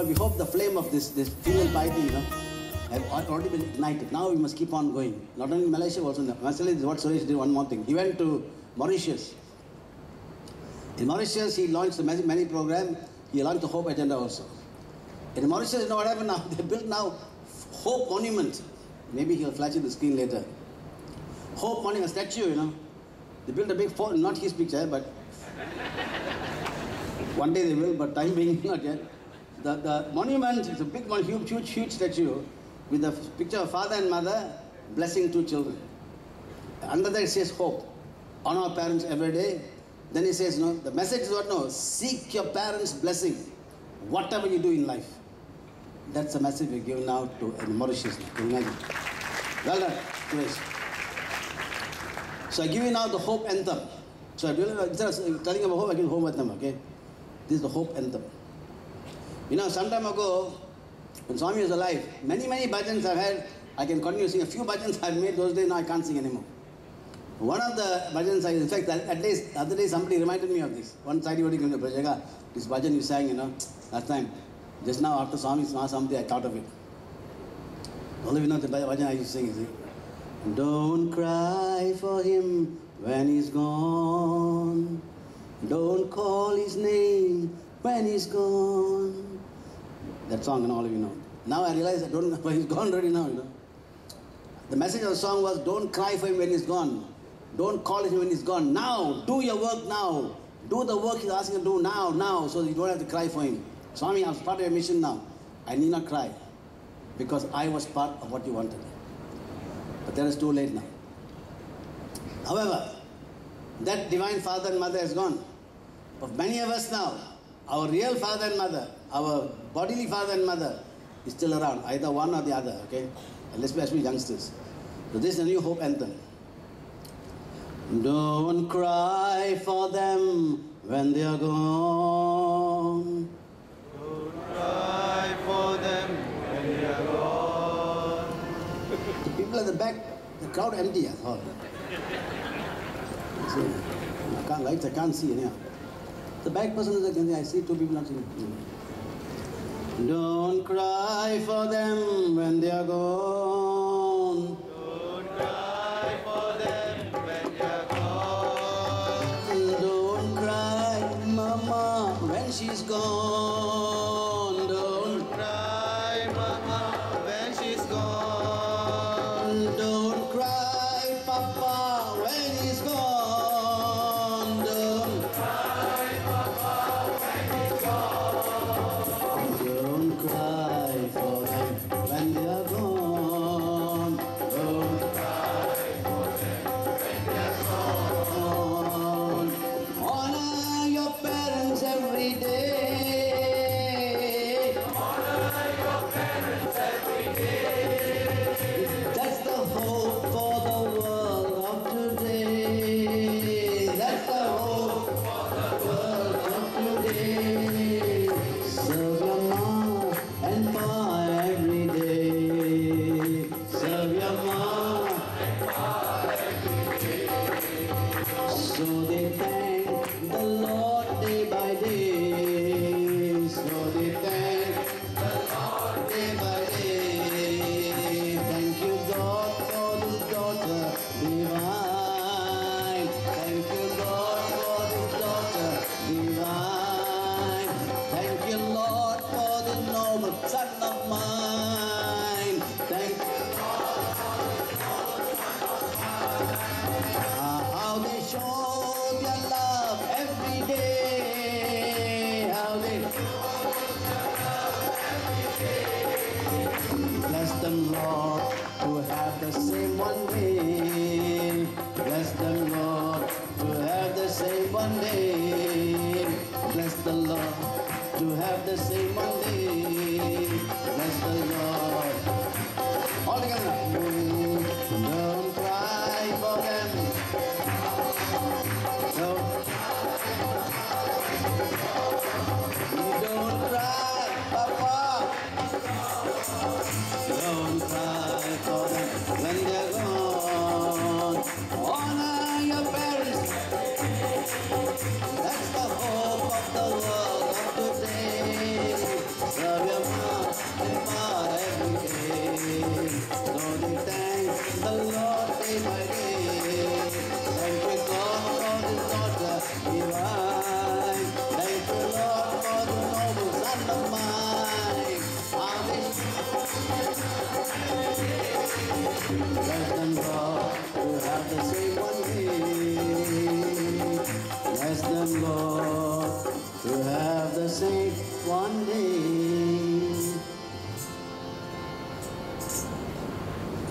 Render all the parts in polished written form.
we hope the flame of this filial piety, have already been ignited. Now we must keep on going. Not only in Malaysia, also in Malaysia. Is what Suresh did. One more thing. He went to Mauritius. In Mauritius, he launched a many program. He launched the Hope Agenda also. In Mauritius, you know what happened now? They built now Hope Monument. Maybe he'll flash it the screen later. Hope Monument, a statue, They built a big fort, not his picture, but one day they will, but time being not yet. The monument is a big one, huge statue with the picture of father and mother blessing two children. Under that it says hope. Honor our parents every day. Then he says, the message is what? No, seek your parents' blessing, whatever you do in life. That's the message we're giving now to Mauritius. Can you imagine? Well done, Suresh. So I give you now the Hope Anthem. So instead of telling about hope, I give you Hope Anthem, okay? This is the Hope Anthem. Some time ago, when Swami was alive, many bhajans I've had, I can continue singing. A few bhajans I've made those days, now I can't sing anymore. One of the bhajans, in fact, at least the other day somebody reminded me of this. One side you came to Jega, this bhajan you sang, last time. Just now after Swami's Mahasamti, I thought of it. All of you know the bhajan I used to sing, Don't cry for him when he's gone. Don't call his name when he's gone. That song, and all of you know. Now I realize he's gone already now, The message of the song was, don't cry for him when he's gone. Don't call him when he's gone. Now, do your work now. Do the work he's asking you to do now, so you don't have to cry for him. Swami, I'm part of your mission now. I need not cry, because I was part of what you wanted. But that is too late now. However, that divine father and mother has gone. But many of us now, our real father and mother, our bodily father and mother is still around, either one or the other, okay? And especially youngsters. So this is a new Hope Anthem. Don't cry for them when they are gone. Don't cry for them when they are gone. The people at the back, the crowd empty, I thought. I can't see anyhow. The back person is again, I see two people not seeing. Don't cry for them when they are gone. Don't cry for them when they are gone. Don't cry, Mama, when she's gone. Don't cry, Mama, when she's gone. Don't cry, Papa, when he's gone.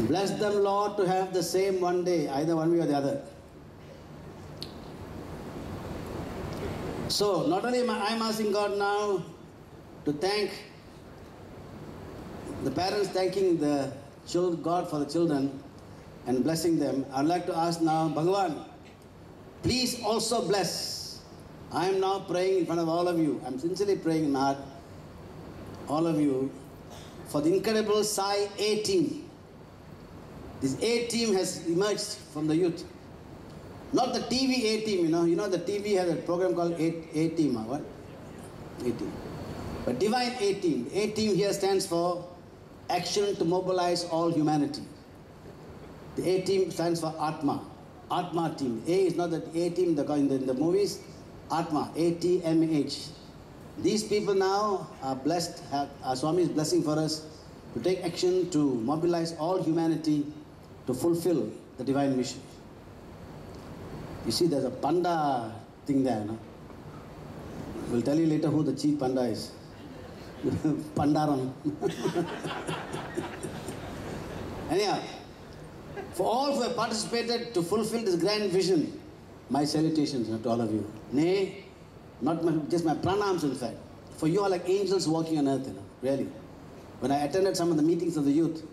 Bless them, Lord, to have the same one day, either one way or the other. So, not only I'm asking God now to thank the parents, thanking the children, God for the children and blessing them. I'd like to ask now, Bhagavan, please also bless. I am now praying in front of all of you. I'm sincerely praying in my heart, all of you, for the incredible Sai A team. This A team has emerged from the youth. Not the TV A team, you know the TV has a program called A team, what? A team. But divine A team. A team here stands for action to mobilize all humanity. The A team stands for Atma. Atma team. A is not the A team in the movies. Atma. A-T-M-H. These people now are blessed, our Swami is blessing for us to take action to mobilize all humanity to fulfill the divine mission. You see, there's a panda thing there, no? We'll tell you later who the chief panda is. Pandaram. Anyhow, for all who have participated to fulfill this grand vision, my salutations to all of you. Nay, not just my pranams, in fact. For you are like angels walking on earth, really. When I attended some of the meetings of the youth,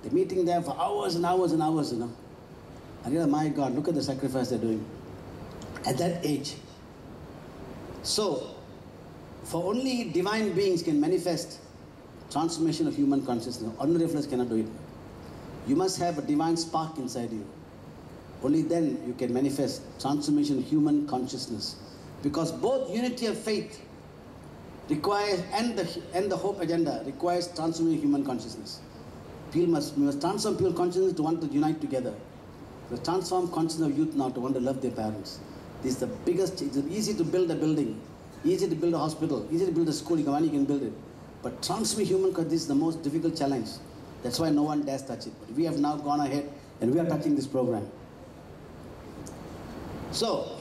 they're meeting there for hours and hours and hours, I realized, my God, look at the sacrifice they're doing at that age. So, for only divine beings can manifest transformation of human consciousness. Ordinary flesh cannot do it. You must have a divine spark inside you. Only then you can manifest transformation of human consciousness. Because both unity of faith requires, and the hope agenda requires transforming human consciousness. We must transform pure consciousness to want to unite together. We must transform consciousness of youth now to want to love their parents. This is the biggest, it's easy to build a building, easy to build a hospital, easy to build a school, you can build it. But transforming human consciousness is the most difficult challenge. That's why no one dares touch it. But we have now gone ahead and we are touching this program. So,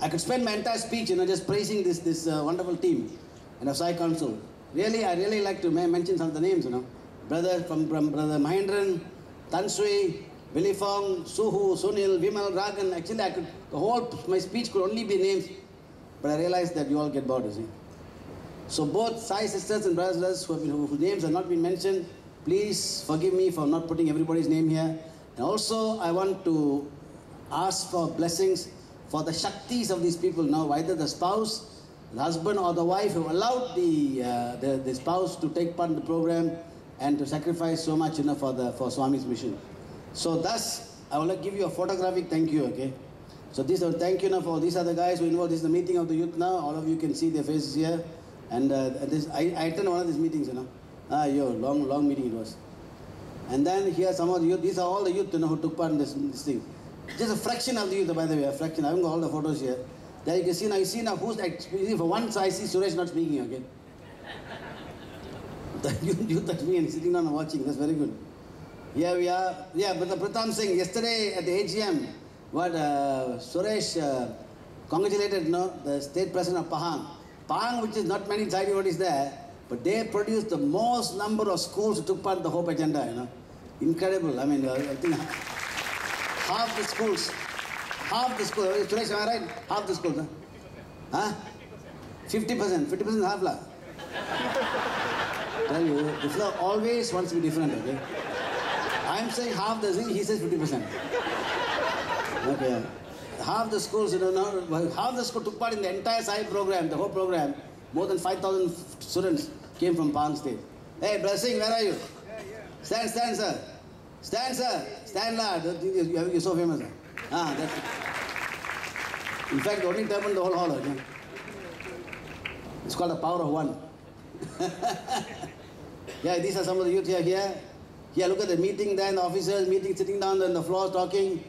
I could spend my entire speech, just praising this wonderful team and of Sai Council. Really, I really like to mention some of the names, Brother Brother Mahendran, Tansui, Billy Fong, Suhu, Sunil, Vimal, Ragan. Actually, my speech could only be names, but I realized that you all get bored, you see. So both Sai sisters and brothers whose names have not been mentioned, please forgive me for not putting everybody's name here. And also, I want to ask for blessings for the Shaktis of these people now, either the spouse, the husband or the wife who allowed the spouse to take part in the program and to sacrifice so much for Swami's mission. So thus, I will give you a photographic thank you, okay? So this is a thank you for these are the guys who involved. This is the meeting of the youth now. All of you can see their faces here. And I attended one of these meetings, long meeting it was. And then here some of the youth, these are all the youth who took part in this thing. Just a fraction of the youth, by the way, a fraction. I haven't got all the photos here. There you can see now, who's for once I see Suresh not speaking, okay? The youth at me and sitting down and watching, that's very good. Here we are. Yeah, but the Pratam Singh, yesterday at the AGM, Suresh congratulated the state president of Pahang. Pahang, which is not many inside what is there, but they produced the most number of schools who took part in the Hope agenda, Incredible. I mean, I think half the schools, Suresh, am I right? Half the schools, huh? 50%, half lah. Tell you, the flow always wants to be different, okay? I'm saying half the thing, he says 50%. Okay. Half the schools, half the school took part in the entire Sai program, the whole program. More than 5,000 students came from Pahang State. Hey, Blessing, where are you? Stand, sir. Stand, sir. Stand, lad. You're so famous. That's it. In fact, the only turban the whole hall. Okay? It's called the power of one. Yeah, these are some of the youth here. Here, look at the meeting there, and the officers meeting, sitting down on the floor talking.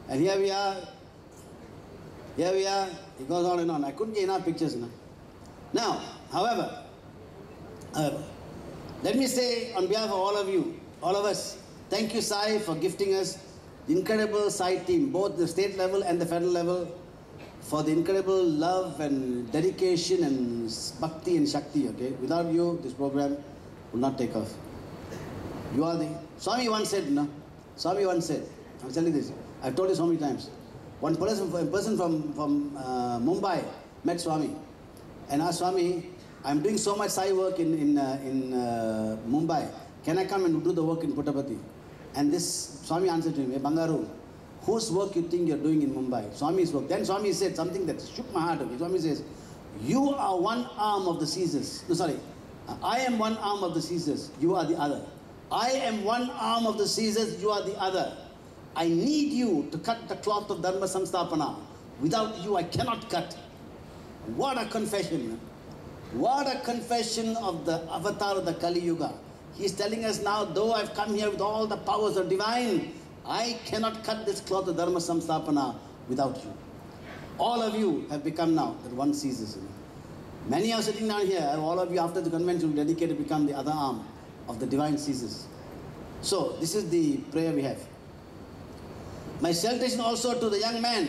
And here we are. It goes on and on. I couldn't get enough pictures. Now, however, let me say on behalf of all of you, all of us, thank you, Sai, for gifting us the incredible Sai team, both the state level and the federal level, for the incredible love and dedication and bhakti and shakti, okay? Without you, this program will not take off. You are the... Swami once said, no? Swami once said, I'm telling you this, I've told you so many times. One person from Mumbai met Swami and asked Swami, I'm doing so much Sai work in Mumbai. Can I come and do the work in Puttaparthi? And this Swami answered to him, hey, Bangaru, whose work you think you're doing in Mumbai? Swami's work. Then Swami said something that shook my heart. Okay? Swami says, you are one arm of the Caesars. No, sorry. I am one arm of the Caesars. You are the other. I am one arm of the Caesars. You are the other. I need you to cut the cloth of Dharma Samstapana. Without you, I cannot cut. What a confession. What a confession of the avatar of the Kali Yuga. He's telling us now, though I've come here with all the powers of divine, I cannot cut this cloth of Dharma Samstapana without you. All of you have become now that one Caesars. Many are sitting down here, and all of you after the convention will dedicate to become the other arm of the divine Caesars. So, this is the prayer we have. My salutation also to the young man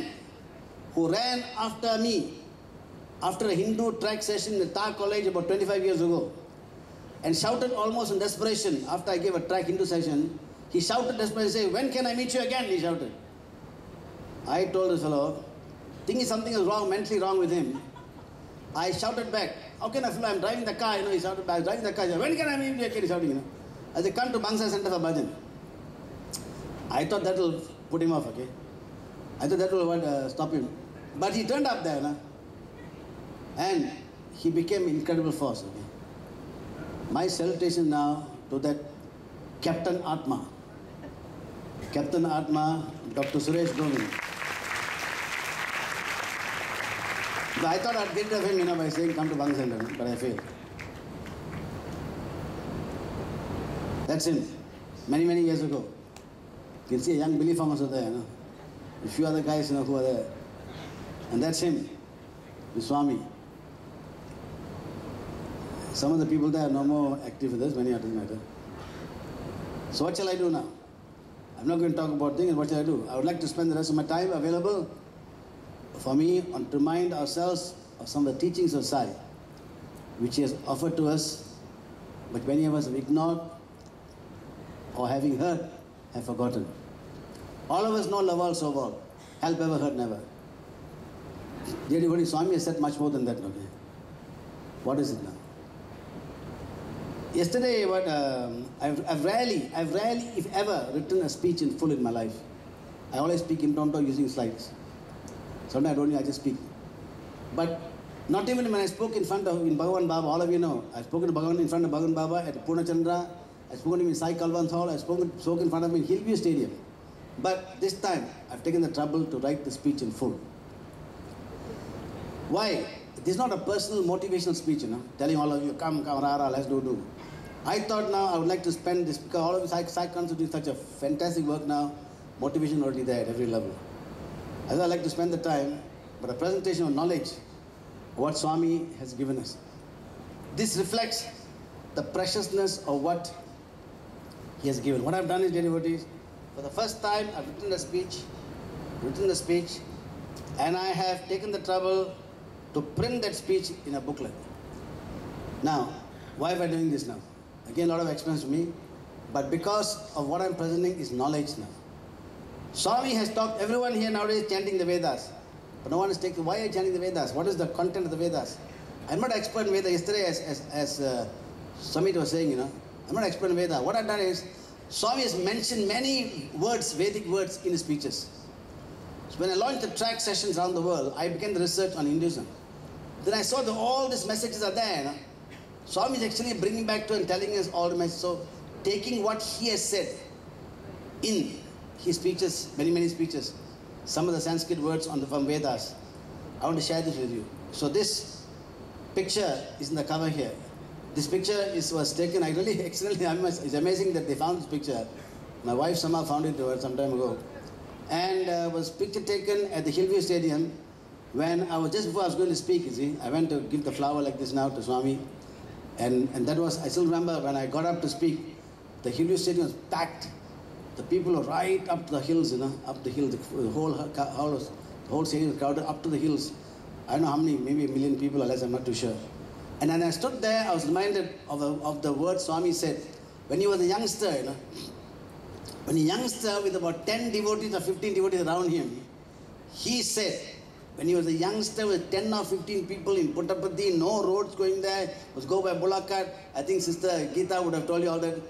who ran after me after a Hindu track session in Tar College about 25 years ago and shouted almost in desperation after I gave a track Hindu session. He shouted desperately, saying, when can I meet you again? He shouted. I told this fellow, thinking something is wrong, mentally wrong with him. I shouted back, how can I feel? I'm driving the car, he shouted back, driving the car. Said, when can I meet you again? He shouting, I said, come to Bangsa Center for Bhajan. I thought that will put him off, okay? I thought that will stop him. But he turned up there, and he became incredible force, okay? My salutation now to that Captain Atma. Captain Atma, Dr. Suresh Govind. So I thought I'd get rid of him, by saying come to Bang Center, but I failed. That's him. Many, many years ago. You can see a young Billy Fong also there, A few other guys, who are there. And that's him, the Swami. Some of the people there are no more active with us, many it doesn't matter. So what shall I do now? I'm not going to talk about things, what shall I do? I would like to spend the rest of my time available for me to remind ourselves of some of the teachings of Sai, which he has offered to us, but many of us have ignored or having heard, have forgotten. All of us know love all, so all. Help ever, hurt never. Dear devotee, Swami has said much more than that, okay? What is it now? Yesterday, I've rarely, if ever, written a speech in full in my life. I always speak impromptu using slides. Sometimes I don't even, I just speak. But not even when I spoke in Bhagavan Baba, all of you know, I've spoken to Bhagavan in front of Bhagavan Baba at Purnachandra, I've spoken to him in Sai Kalwan's hall, I've spoken in front of him in Hillview Stadium. But this time, I've taken the trouble to write the speech in full. Why? This is not a personal motivational speech, telling all of you, come, rara, let's do. I thought now I would like to spend this, because all of you Sai Council doing such a fantastic work now, motivation already there at every level. I'd like to spend the time, but a presentation of knowledge, what Swami has given us. This reflects the preciousness of what he has given. What I've done is, dear devotees, for the first time I've written the speech, and I have taken the trouble to print that speech in a booklet. Now, why am I doing this now? Again, a lot of expense for me, but because of what I'm presenting is knowledge now. Swami has talked, everyone here nowadays chanting the Vedas, but no one is taking, why are you chanting the Vedas? What is the content of the Vedas? I'm not expert in Vedas. Yesterday, as Samit was saying, I'm not expert in Vedas. What I've done is, Swami has mentioned many words, Vedic words in his speeches. So when I launched the track sessions around the world, I began the research on Hinduism. Then I saw that all these messages are there. Swami is actually bringing back to and telling us all the messages. So taking what he has said in his speeches, many, many speeches, some of the Sanskrit words from Vedas, I want to share this with you. So this picture is in the cover here. This picture was taken, I really excellently, it's amazing that they found this picture. My wife somehow found it some time ago. And was picture taken at the Hillview Stadium when just before I was going to speak, I went to give the flower like this now to Swami. And that was, I still remember when I got up to speak, the Hillview Stadium was packed. The people were right up to the hills, up the hills. The whole stadium was crowded up to the hills. I don't know how many, maybe 1 million people or less, I'm not too sure. And when I stood there, I was reminded of the words Swami said, when he was a youngster, when a youngster with about 10 devotees or 15 devotees around him, he said, when he was a youngster with 10 or 15 people in Puttaparthi, no roads going there, was go by bullock cart. I think Sister Geeta would have told you all that,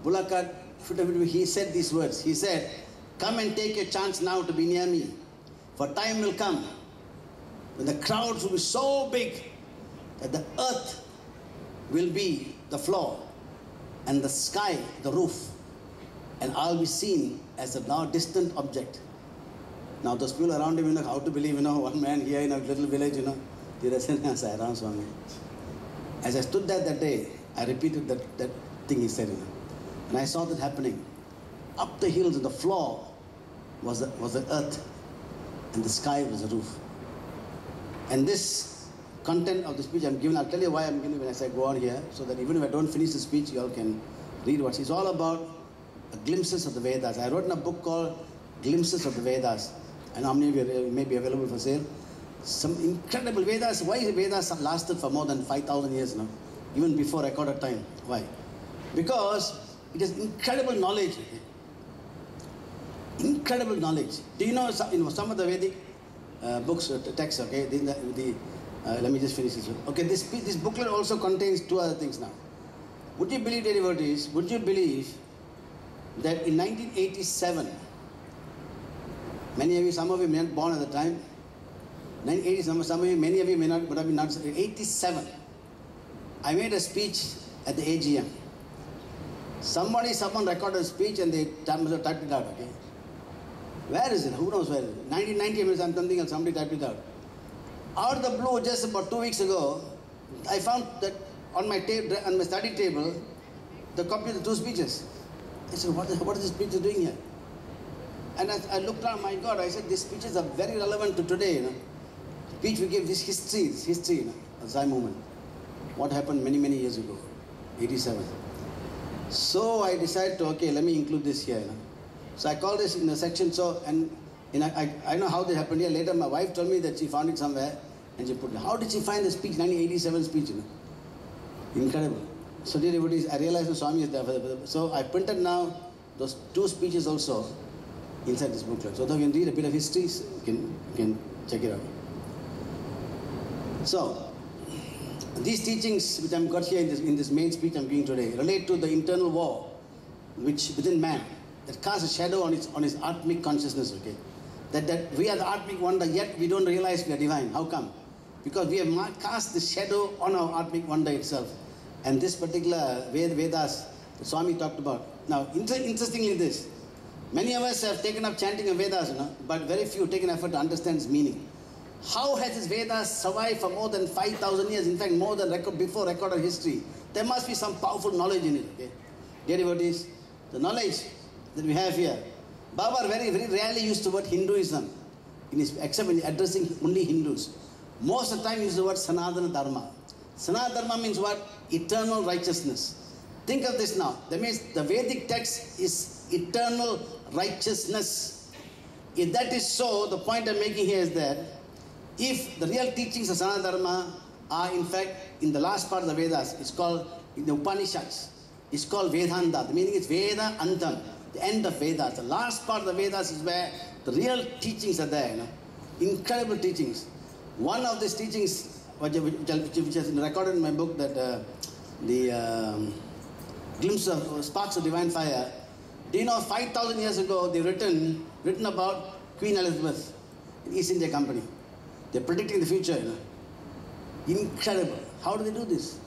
bullock cart, he said these words. He said, come and take your chance now to be near me. For time will come when the crowds will be so big that the earth will be the floor and the sky the roof, and I'll be seen as a now distant object. Now those people around him, how to believe, one man here in a little village, Sairam Swami. As I stood there that day, I repeated that thing he said, and I saw that happening. Up the hills and the floor was the earth, and the sky was the roof. And this content of the speech I'm giving, I'll tell you why I'm giving as I go on here, so that even if I don't finish the speech, you all can read what it's all about. Glimpses of the Vedas. I wrote in a book called Glimpses of the Vedas. And how many of you may be available for sale? Some incredible Vedas. Why Vedas lasted for more than 5,000 years now? Even before recorded time. Why? Because it is incredible knowledge. Incredible knowledge. Do you know some of the Vedic books, texts, okay? Let me just finish this one. Okay, this booklet also contains two other things now. Would you believe, dear devotees, would you believe that in 1987, many of you, some of you may not be born at the time, 1980, some of you, many of you may not, would have been not, 87, I made a speech at the AGM. Someone recorded a speech and they typed it out, okay? Where is it? Who knows where it is? 1990, something else, somebody typed it out. Out of the blue, just about 2 weeks ago, I found that on my study table, the copy of the two speeches. I said, what is this speech doing here? And I looked around, my God, I said, these speeches are very relevant to today, Speech we gave, this history, the Zai movement. What happened many, many years ago, 87. So I decided to, okay, let me include this here, So I called this in a section, I know how this happened here. Later, my wife told me that she found it somewhere, and she put it. How did she find the speech, 1987 speech, Incredible. So dear devotees, I realized the Swami is there. So I printed now those two speeches also inside this booklet. So that you can read a bit of history, you can check it out. So, these teachings which I've got here in this main speech I'm giving today relate to the internal war which within man that casts a shadow on his Atmic consciousness, okay? That we are the Atmic wonder, yet we don't realize we are divine. How come? Because we have cast the shadow on our Atmic wonder itself. And this particular Vedas, the Swami talked about. Now, interestingly this, many of us have taken up chanting of Vedas, but very few taken effort to understand its meaning. How has this Vedas survived for more than 5,000 years? In fact, more than before recorded history. There must be some powerful knowledge in it, okay? Dear devotees, the knowledge that we have here. Baba very, very rarely used the word Hinduism, except when addressing only Hindus. Most of the time he used the word Sanatana Dharma. Sanatana Dharma means what? Eternal righteousness. Think of this now. That means the Vedic text is eternal righteousness. If that is so, the point I'm making here is that if the real teachings of Sanatana Dharma are in fact in the last part of the Vedas, it's called, in the Upanishads, it's called Vedanta. The meaning is Veda Antam, the end of Vedas. The last part of the Vedas is where the real teachings are there, Incredible teachings. One of these teachings, which is recorded in my book, that the glimpse of sparks of divine fire. Do you know 5,000 years ago they written about Queen Elizabeth in East India Company. They're predicting the future, Incredible. How do they do this?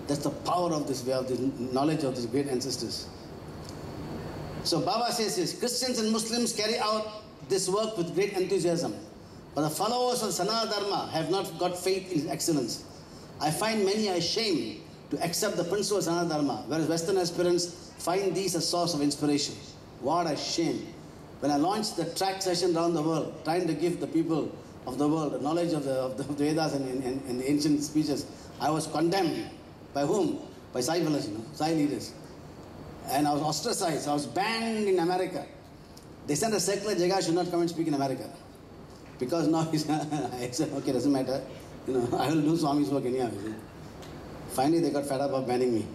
That's the power of this way, of this knowledge of these great ancestors. So Baba says this, Christians and Muslims carry out this work with great enthusiasm. But the followers of Sanatana Dharma have not got faith in its excellence. I find many are ashamed to accept the principles of Sanatana Dharma, whereas Western aspirants find these a source of inspiration. What a shame. When I launched the track session around the world, trying to give the people of the world the knowledge of the Vedas and the ancient speeches, I was condemned. By whom? By Sai fellows, Sai leaders. And I was ostracized. I was banned in America. They sent a circular, Jagat should not come and speak in America. Because now I said, okay, doesn't matter. I will do Swami's work anyhow. Finally, they got fed up of banning me.